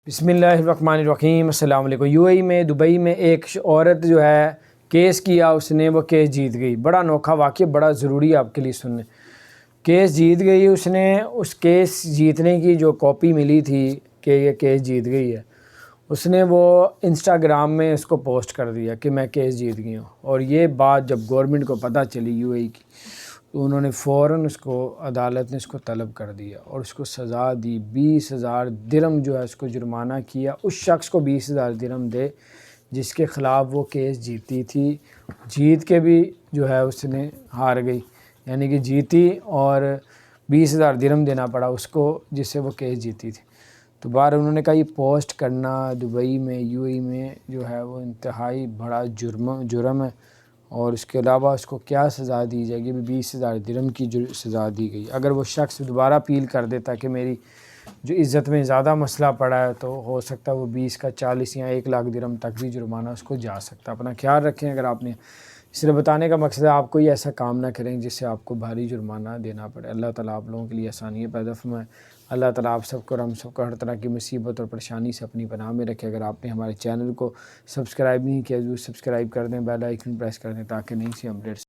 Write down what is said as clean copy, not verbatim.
بسم اللہ الرحمن الرحیم۔ السلام علیکم۔ یو اے ای میں دبئی میں ایک عورت جو ہے کیس کیا، اس نے وہ کیس جیت گئی۔ بڑا انوکھا واقعہ، بڑا ضروری ہے آپ کے لیے سننے۔ کیس جیت گئی، اس نے اس کیس جیتنے کی جو کاپی ملی تھی کہ یہ کیس جیت گئی ہے، اس نے وہ انسٹاگرام میں اس کو پوسٹ کر دیا کہ میں کیس جیت گئی ہوں۔ اور یہ بات جب گورنمنٹ کو پتہ چلی یو اے ای کی، تو انہوں نے فوراً اس کو عدالت نے اس کو طلب کر دیا اور اس کو سزا دی۔ 20,000 درہم جو ہے اس کو جرمانہ کیا۔ اس شخص کو 20,000 درہم دے جس کے خلاف وہ کیس جیتی تھی، جیت کے بھی جو ہے اس نے ہار گئی، یعنی کہ جیتی اور 20,000 درہم دینا پڑا اس کو جس سے وہ کیس جیتی تھی۔ تو بار انہوں نے کہا یہ پوسٹ کرنا دبئی میں یو اے ای میں جو ہے وہ انتہائی بڑا جرم ہے، اور اس کے علاوہ اس کو کیا سزا دی جائے گی؟ 20,000 درہم کی جو سزا دی گئی۔ اگر وہ شخص دوبارہ اپیل کر دیتا کہ میری جو عزت میں زیادہ مسئلہ پڑا ہے، تو ہو سکتا ہے وہ 20 کا 40 یا 1 لاکھ درہم تک بھی جرمانہ اس کو جا سکتا۔ اپنا خیال رکھیں۔ اگر آپ نے اس لیے بتانے کا مقصد ہے آپ کوئی ایسا کام نہ کریں جس سے آپ کو بھاری جرمانہ دینا پڑے۔ اللہ تعالیٰ آپ لوگوں کے لیے آسانیاں پیدا فرمائے۔ اللہ تعالیٰ آپ سب کو اور ہم سب کو ہر طرح کی مصیبت اور پریشانی سے اپنی پناہ میں رکھے۔ اگر آپ نے ہمارے چینل کو سبسکرائب نہیں کیا، ضرور سبسکرائب کر دیں، بیل آئیکن پریس کر دیں تاکہ نئی سی اپڈیٹس